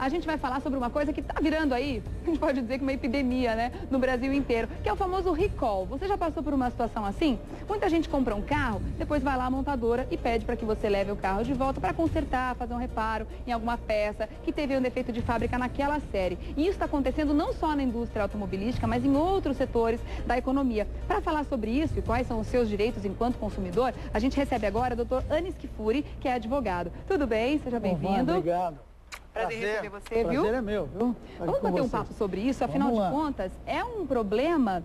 a gente vai falar sobre uma coisa que está virando aí, a gente pode dizer que uma epidemia, né, no Brasil inteiro, que é o famoso recall. Você já passou por uma situação assim? Muita gente compra um carro, depois vai lá à montadora e pede para que você leve o carro de volta para consertar, fazer um reparo em alguma peça que teve um defeito de fábrica naquela série. E isso está acontecendo não só na indústria automobilística, mas em outros setores da economia. Para falar sobre isso e quais são os seus direitos enquanto consumidor, a gente recebe agora o Dr. Anis Kifuri, que é advogado. Tudo bem? Seja bem-vindo. Obrigado. Prazer em receber você, viu? Prazer é meu, viu? Vamos bater um papo sobre isso, afinal de contas, é um problema,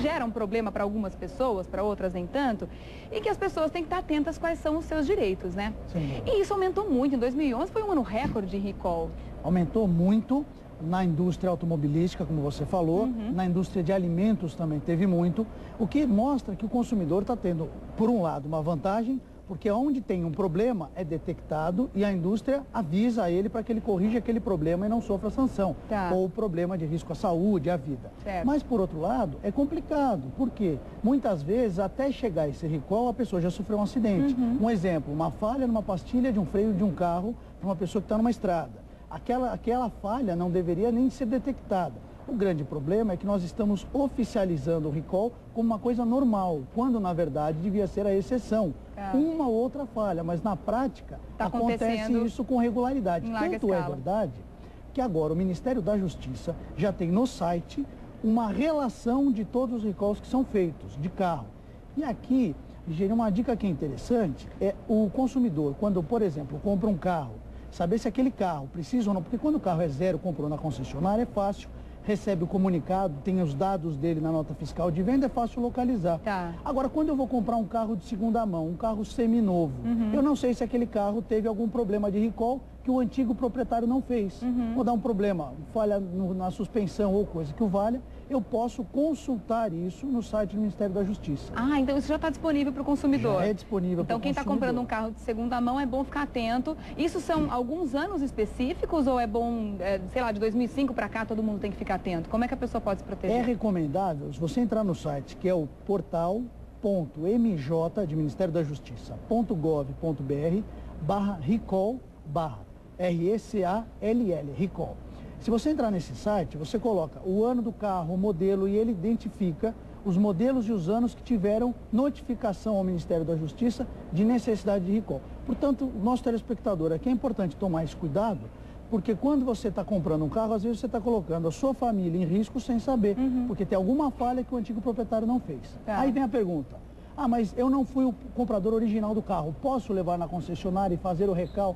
gera um problema para algumas pessoas, para outras nem tanto, e que as pessoas têm que estar atentas quais são os seus direitos, né? Sim. E isso aumentou muito, em 2011 foi um ano recorde de recall. Aumentou muito na indústria automobilística, como você falou, na indústria de alimentos também teve muito, o que mostra que o consumidor está tendo, por um lado, uma vantagem, porque onde tem um problema é detectado e a indústria avisa a ele para que ele corrija aquele problema e não sofra sanção. Ou problema de risco à saúde, à vida. Certo. Mas, por outro lado, é complicado, porque muitas vezes, até chegar esse recall, a pessoa já sofreu um acidente. Um exemplo, uma falha numa pastilha de um freio de um carro para uma pessoa que está numa estrada. Aquela falha não deveria nem ser detectada. O grande problema é que nós estamos oficializando o recall como uma coisa normal, quando na verdade devia ser a exceção. Uma ou outra falha, mas na prática acontece isso com regularidade. Tanto é verdade que agora o Ministério da Justiça já tem no site uma relação de todos os recalls que são feitos de carro. E aqui, uma dica que é interessante é o consumidor, quando, por exemplo, compra um carro, saber se aquele carro precisa ou não, porque quando o carro é zero, comprou na concessionária, é fácil, recebe o comunicado, tem os dados dele na nota fiscal de venda, é fácil localizar. Agora, quando eu vou comprar um carro de segunda mão, um carro seminovo, eu não sei se aquele carro teve algum problema de recall que o antigo proprietário não fez. Ou dá um problema, falha na suspensão ou coisa que o valha, eu posso consultar isso no site do Ministério da Justiça. Então isso já está disponível para o consumidor? Já é disponível para o consumidor. Então quem está comprando um carro de segunda mão é bom ficar atento. Isso são alguns anos específicos ou é bom, sei lá, de 2005 para cá todo mundo tem que ficar atento? Como é que a pessoa pode se proteger? É recomendável, se você entrar no site, que é o portal.mj, de Ministério da Justiça, .gov.br/recall, R-E-C-A-L-L, recall. Se você entrar nesse site, você coloca o ano do carro, o modelo, e ele identifica os modelos e os anos que tiveram notificação ao Ministério da Justiça de necessidade de recall. Portanto, nosso telespectador, aqui é importante tomar esse cuidado, porque quando você está comprando um carro, às vezes você está colocando a sua família em risco sem saber, porque tem alguma falha que o antigo proprietário não fez. Aí vem a pergunta: mas eu não fui o comprador original do carro, posso levar na concessionária e fazer o recall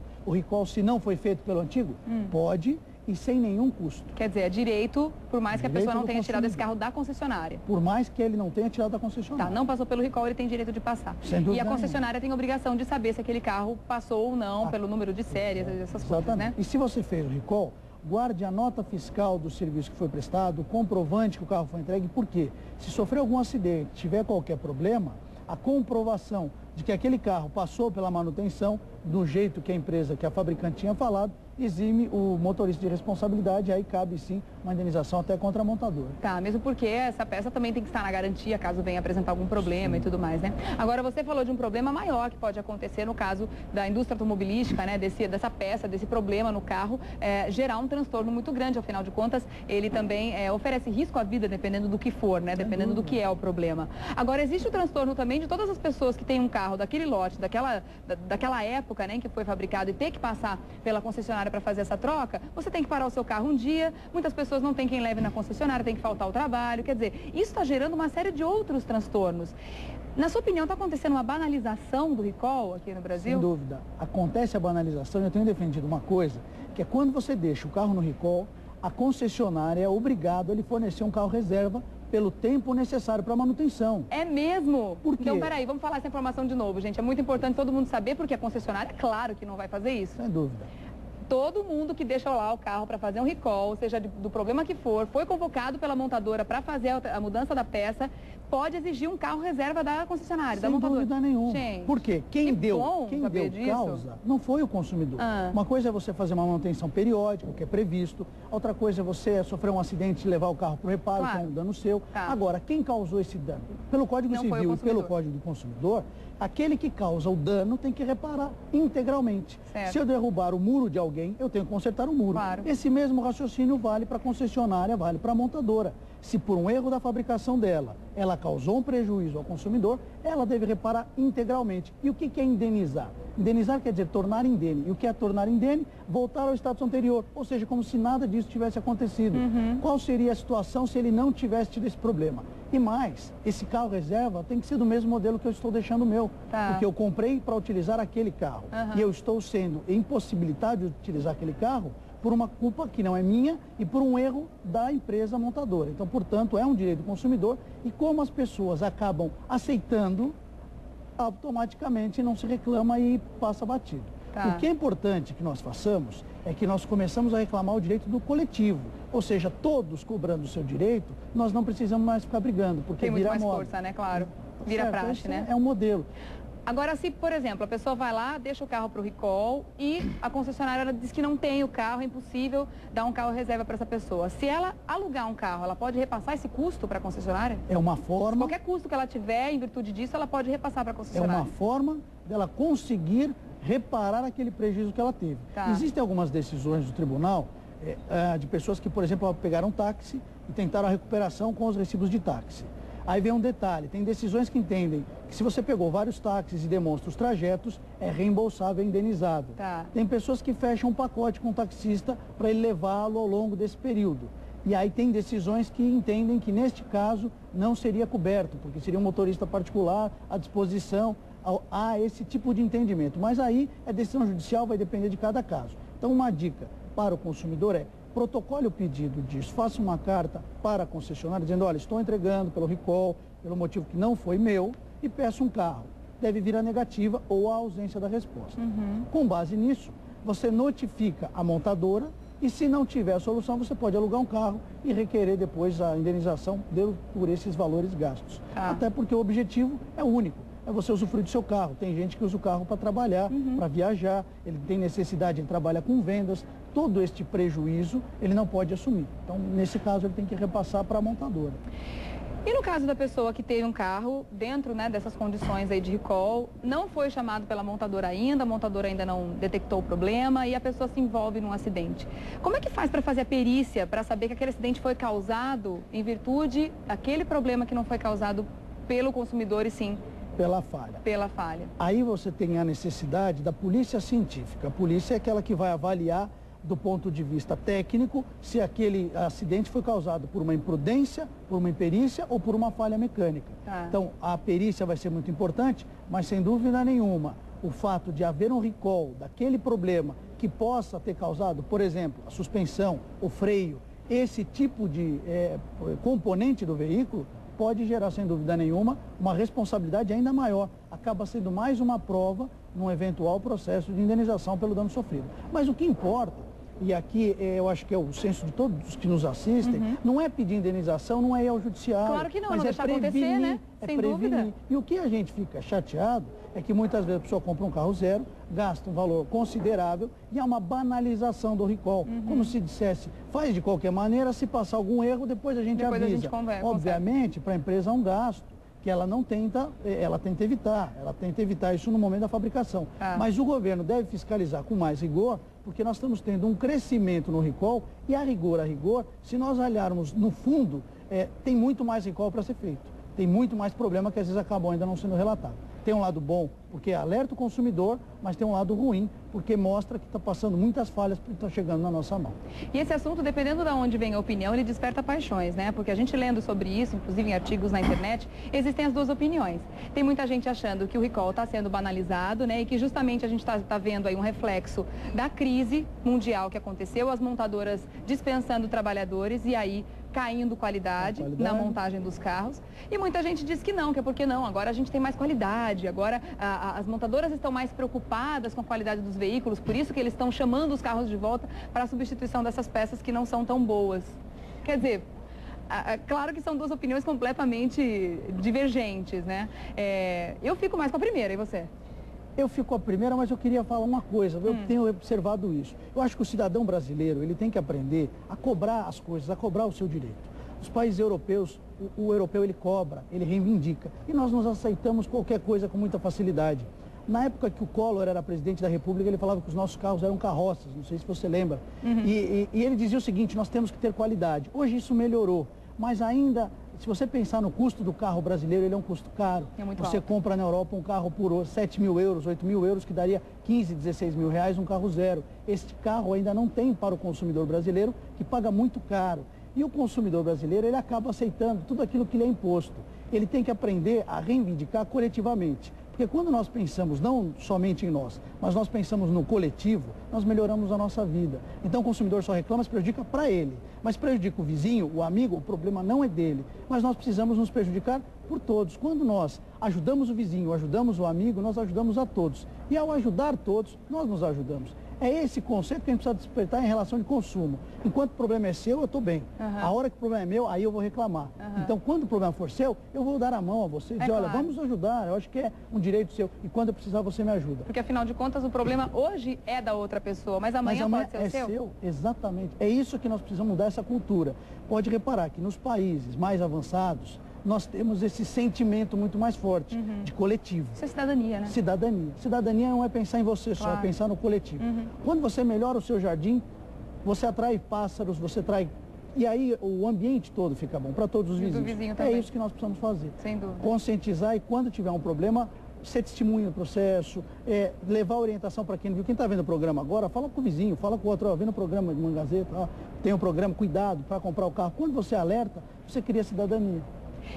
se não foi feito pelo antigo? Pode, e sem nenhum custo. Quer dizer, é direito, por mais que a pessoa não tenha tirado esse carro da concessionária. Por mais que ele não tenha tirado da concessionária. Não passou pelo recall, ele tem direito de passar. Sem dúvida. E a concessionária tem obrigação de saber se aquele carro passou ou não, pelo número de série, essas coisas, né? E se você fez o recall, guarde a nota fiscal do serviço que foi prestado, o comprovante que o carro foi entregue, porque se sofrer algum acidente, tiver qualquer problema, a comprovação de que aquele carro passou pela manutenção, do jeito que a empresa, que a fabricante tinha falado, exime o motorista de responsabilidade, aí cabe sim uma indenização até contra a montadora. Mesmo porque essa peça também tem que estar na garantia, caso venha apresentar algum problema e tudo mais, né? Agora, você falou de um problema maior que pode acontecer no caso da indústria automobilística, né? Dessa peça, desse problema no carro, gerar um transtorno muito grande, afinal de contas, ele também oferece risco à vida, dependendo do que for, né? Dependendo do que é o problema. Agora, existe o transtorno também de todas as pessoas que têm um carro daquele lote, daquela época, né, em que foi fabricado e ter que passar pela concessionária para fazer essa troca. Você tem que parar o seu carro um dia, muitas pessoas não tem quem leve na concessionária, tem que faltar ao trabalho, quer dizer, isso está gerando uma série de outros transtornos. Na sua opinião, está acontecendo uma banalização do recall aqui no Brasil? Sem dúvida. Acontece a banalização, eu tenho defendido uma coisa, que é quando você deixa o carro no recall, a concessionária é obrigada a lhe fornecer um carro reserva pelo tempo necessário para a manutenção. É mesmo? Por quê? Então, peraí, vamos falar essa informação de novo, gente. É muito importante todo mundo saber, porque a concessionária, claro que não vai fazer isso. Sem dúvida. Todo mundo que deixa lá o carro para fazer um recall, seja do problema que for, foi convocado pela montadora para fazer a mudança da peça, pode exigir um carro reserva da concessionária, da montadora. Sem dúvida nenhuma. Gente, por quê? Quem deu causa não foi o consumidor. Uma coisa é você fazer uma manutenção periódica, que é previsto. Outra coisa é você sofrer um acidente e levar o carro para o reparo, que é um dano seu. Agora, quem causou esse dano? Pelo Código Civil e pelo Código do Consumidor, aquele que causa o dano tem que reparar integralmente. Certo. Se eu derrubar o muro de alguém, eu tenho que consertar o muro. Claro. Esse mesmo raciocínio vale para a concessionária, vale para a montadora. Se por um erro da fabricação dela, ela causou um prejuízo ao consumidor, ela deve reparar integralmente. E o que é indenizar? Indenizar quer dizer tornar indene. E o que é tornar indene? Voltar ao status anterior. Ou seja, como se nada disso tivesse acontecido. Qual seria a situação se ele não tivesse tido esse problema? E mais, esse carro reserva tem que ser do mesmo modelo que eu estou deixando o meu. Tá. Porque eu comprei para utilizar aquele carro. E eu estou sendo impossibilitado de utilizar aquele carro por uma culpa que não é minha e por um erro da empresa montadora. Então, portanto, é um direito do consumidor e como as pessoas acabam aceitando, automaticamente não se reclama e passa batido. Tá. O que é importante que nós façamos é que nós começamos a reclamar o direito do coletivo. Ou seja, todos cobrando o seu direito, nós não precisamos mais ficar brigando, porque tem muito vira mais moda. força, né? Claro. Vira Certo, praxe, esse né? É um modelo. Agora, se, por exemplo, a pessoa vai lá, deixa o carro para o recall e a concessionária ela diz que não tem o carro, é impossível dar um carro reserva para essa pessoa. Se ela alugar um carro, ela pode repassar esse custo para a concessionária? É uma forma... Qualquer custo que ela tiver, em virtude disso, ela pode repassar para a É concessionária. uma forma dela conseguir reparar aquele prejuízo que ela teve. Tá. Existem algumas decisões do tribunal de pessoas que, por exemplo, pegaram um táxi e tentaram a recuperação com os recibos de táxi. Aí vem um detalhe, tem decisões que entendem que se você pegou vários táxis e demonstra os trajetos, é reembolsável, é indenizável. Tá. Tem pessoas que fecham um pacote com o taxista para ele levá-lo ao longo desse período. E aí tem decisões que entendem que neste caso não seria coberto, porque seria um motorista particular à disposição. Há esse tipo de entendimento. Mas aí a decisão judicial vai depender de cada caso. Então uma dica para o consumidor é: protocole o pedido disso, faça uma carta para a concessionária dizendo: olha, estou entregando pelo recall, pelo motivo que não foi meu, e peço um carro. Deve vir a negativa ou a ausência da resposta. Com base nisso, você notifica a montadora e se não tiver a solução, você pode alugar um carro e requerer depois a indenização por esses valores gastos. Até porque o objetivo é único. É você usufruir do seu carro. Tem gente que usa o carro para trabalhar, para viajar, ele tem necessidade, ele trabalha com vendas. Todo este prejuízo ele não pode assumir. Então, nesse caso, ele tem que repassar para a montadora. E no caso da pessoa que teve um carro dentro, né, dessas condições aí de recall, não foi chamado pela montadora ainda, a montadora ainda não detectou o problema e a pessoa se envolve num acidente. Como é que faz para fazer a perícia, para saber que aquele acidente foi causado em virtude daquele problema que não foi causado pelo consumidor e sim pela falha. Pela falha. Aí você tem a necessidade da polícia científica. A polícia é aquela que vai avaliar do ponto de vista técnico se aquele acidente foi causado por uma imprudência, por uma imperícia ou por uma falha mecânica. Então, a perícia vai ser muito importante, mas sem dúvida nenhuma, o fato de haver um recall daquele problema que possa ter causado, por exemplo, a suspensão, o freio, esse tipo de componente do veículo, pode gerar, sem dúvida nenhuma, uma responsabilidade ainda maior. Acaba sendo mais uma prova num eventual processo de indenização pelo dano sofrido. Mas o que importa, e aqui eu acho que é o senso de todos que nos assistem, não é pedir indenização, não é ir ao judiciário. Claro que não, mas não deixar acontecer, né? Sem dúvida. E o que a gente fica chateado é que muitas vezes a pessoa compra um carro zero, gasta um valor considerável e há uma banalização do recall. Como se dissesse, faz de qualquer maneira, se passar algum erro, depois a gente avisa. A gente Obviamente, para a empresa é um gasto que ela não tenta, ela tenta evitar isso no momento da fabricação. Mas o governo deve fiscalizar com mais rigor, porque nós estamos tendo um crescimento no recall e a rigor, se nós olharmos no fundo, tem muito mais recall para ser feito. Tem muito mais problema que às vezes acabam ainda não sendo relatado. Tem um lado bom, porque alerta o consumidor, mas tem um lado ruim, porque mostra que está passando muitas falhas que estão chegando na nossa mão. E esse assunto, dependendo de onde vem a opinião, ele desperta paixões, né? Porque a gente lendo sobre isso, inclusive em artigos na internet, existem as duas opiniões. Tem muita gente achando que o recall está sendo banalizado, né? E que justamente a gente está vendo aí um reflexo da crise mundial que aconteceu, as montadoras dispensando trabalhadores e aí caindo qualidade na montagem dos carros. E muita gente diz que não, que é porque não, agora a gente tem mais qualidade, agora as montadoras estão mais preocupadas com a qualidade dos veículos, por isso que eles estão chamando os carros de volta para a substituição dessas peças que não são tão boas. Quer dizer, claro que são duas opiniões completamente divergentes, né? Eu fico mais com a primeira, e você? Eu fico com a primeira, mas eu queria falar uma coisa, eu tenho observado isso. Eu acho que o cidadão brasileiro, ele tem que aprender a cobrar as coisas, a cobrar o seu direito. Os países europeus, o europeu ele cobra, ele reivindica. E nós nos aceitamos qualquer coisa com muita facilidade. Na época que o Collor era presidente da República, ele falava que os nossos carros eram carroças, não sei se você lembra. E ele dizia o seguinte, nós temos que ter qualidade. Hoje isso melhorou, mas ainda, se você pensar no custo do carro brasileiro, ele é um custo caro. É muito você alto. compra na Europa um carro por 7 mil euros, 8 mil euros, que daria 15, 16 mil reais, um carro zero. Este carro ainda não tem para o consumidor brasileiro, que paga muito caro. E o consumidor brasileiro, ele acaba aceitando tudo aquilo que lhe é imposto. Ele tem que aprender a reivindicar coletivamente. Porque quando nós pensamos não somente em nós, mas nós pensamos no coletivo, nós melhoramos a nossa vida. Então o consumidor só reclama se prejudica para ele. Mas prejudica o vizinho, o amigo, o problema não é dele. Mas nós precisamos nos prejudicar por todos. Quando nós ajudamos o vizinho, ajudamos o amigo, nós ajudamos a todos. E ao ajudar todos, nós nos ajudamos. É esse conceito que a gente precisa despertar em relação de consumo. Enquanto o problema é seu, eu estou bem. A hora que o problema é meu, aí eu vou reclamar. Então, quando o problema for seu, eu vou dar a mão a você e dizer, olha, vamos ajudar, eu acho que é um direito seu. E quando eu precisar, você me ajuda. Porque, afinal de contas, o problema hoje é da outra pessoa, mas amanhã pode ser o seu? Seu? Exatamente. É isso que nós precisamos mudar, essa cultura. Pode reparar que nos países mais avançados, nós temos esse sentimento muito mais forte de coletivo. Isso é cidadania, né? Cidadania. Cidadania não é pensar em você só, é pensar no coletivo. Quando você melhora o seu jardim, você atrai pássaros, você atrai... E aí o ambiente todo fica bom, para todos os vizinhos. Vizinho É isso que nós precisamos fazer. Sem dúvida. Conscientizar e quando tiver um problema, ser testemunha do processo, levar orientação para quem não viu. Quem está vendo o programa agora, fala com o vizinho, fala com o outro, vendo o programa de Mangazeta, tem um programa, cuidado para comprar o carro. Quando você alerta, você cria cidadania.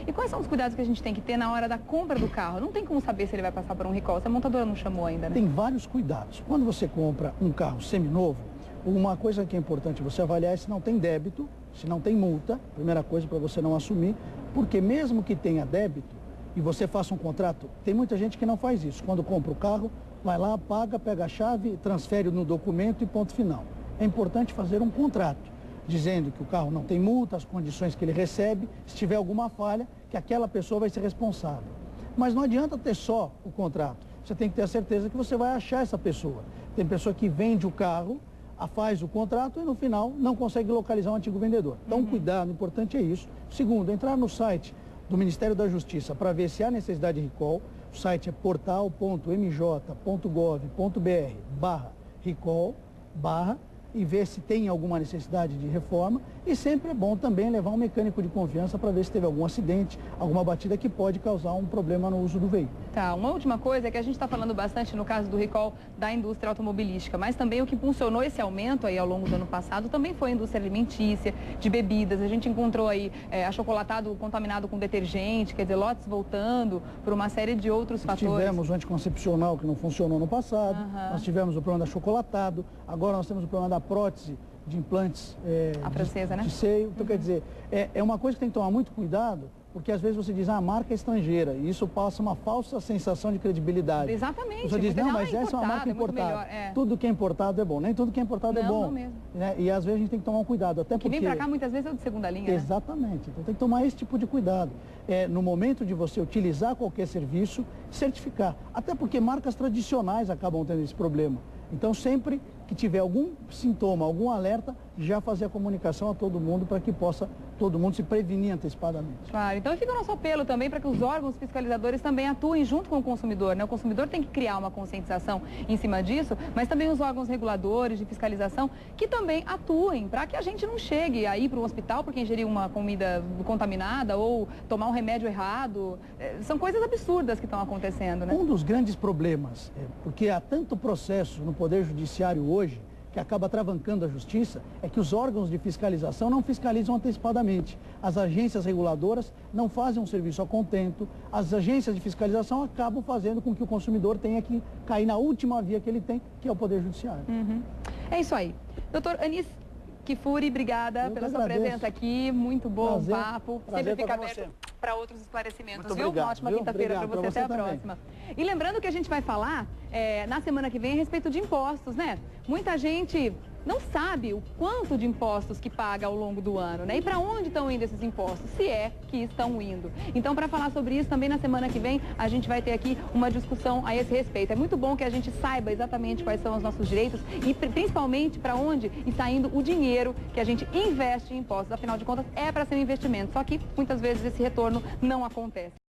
E quais são os cuidados que a gente tem que ter na hora da compra do carro? Não tem como saber se ele vai passar por um recall. Essa montadora não chamou ainda, né? Tem vários cuidados. Quando você compra um carro seminovo, uma coisa que é importante você avaliar é se não tem débito, se não tem multa, primeira coisa para você não assumir, porque mesmo que tenha débito e você faça um contrato, tem muita gente que não faz isso. Quando compra o carro, vai lá, paga, pega a chave, transfere no documento e ponto final. É importante fazer um contrato, dizendo que o carro não tem multa, as condições que ele recebe, se tiver alguma falha, que aquela pessoa vai ser responsável. Mas não adianta ter só o contrato, você tem que ter a certeza que você vai achar essa pessoa. Tem pessoa que vende o carro, faz o contrato e no final não consegue localizar o antigo vendedor. Então, cuidado, o importante é isso. Segundo, entrar no site do Ministério da Justiça para ver se há necessidade de recall. O site é portal.mj.gov.br/recall/ e ver se tem alguma necessidade de reforma. E sempre é bom também levar um mecânico de confiança para ver se teve algum acidente, alguma batida que pode causar um problema no uso do veículo. Tá, uma última coisa é que a gente está falando bastante no caso do recall da indústria automobilística, mas também o que impulsionou esse aumento aí ao longo do ano passado também foi a indústria alimentícia, de bebidas. A gente encontrou aí achocolatado contaminado com detergente, quer dizer, lotes voltando por uma série de outros fatores. Tivemos o anticoncepcional que não funcionou no passado, nós tivemos o problema do achocolatado, agora nós temos o problema da prótese de implantes a francesa, né? de seio. Então, quer dizer, é uma coisa que tem que tomar muito cuidado, porque às vezes você diz, a marca é estrangeira, e isso passa uma falsa sensação de credibilidade. Exatamente. Você diz, não, mas essa é uma marca importada. Tudo que é importado é bom, nem tudo que é importado é bom. Não mesmo. Né? E às vezes a gente tem que tomar um cuidado, até porque... Que vem pra cá muitas vezes é de segunda linha, Exatamente. Então tem que tomar esse tipo de cuidado. No momento de você utilizar qualquer serviço, certificar. Até porque marcas tradicionais acabam tendo esse problema. Então sempre que tiver algum sintoma, algum alerta, já fazer a comunicação a todo mundo para que possa todo mundo se prevenir antecipadamente. Claro, então fica o nosso apelo também para que os órgãos fiscalizadores também atuem junto com o consumidor, né? O consumidor tem que criar uma conscientização em cima disso, mas também os órgãos reguladores de fiscalização que também atuem para que a gente não chegue aí para o hospital porque ingeriu uma comida contaminada ou tomar um remédio errado. São coisas absurdas que estão acontecendo, né? Um dos grandes problemas, porque há tanto processo no Poder Judiciário hoje, que acaba travancando a justiça, é que os órgãos de fiscalização não fiscalizam antecipadamente. As agências reguladoras não fazem um serviço a contento, as agências de fiscalização acabam fazendo com que o consumidor tenha que cair na última via que ele tem, que é o Poder Judiciário. É isso aí. Doutor Anis Kifuri, obrigada pela sua presença aqui, muito bom o papo. Sempre fica aberto para outros esclarecimentos, muito viu? Obrigado, Uma ótima quinta-feira para você, até a também. próxima. E lembrando que a gente vai falar na semana que vem a respeito de impostos, né? Muita gente não sabe o quanto de impostos que paga ao longo do ano, né? E para onde estão indo esses impostos, se é que estão indo. Então, para falar sobre isso, também na semana que vem, a gente vai ter aqui uma discussão a esse respeito. É muito bom que a gente saiba exatamente quais são os nossos direitos e principalmente para onde está indo o dinheiro que a gente investe em impostos. Afinal de contas, é para ser um investimento, só que muitas vezes esse retorno não acontece.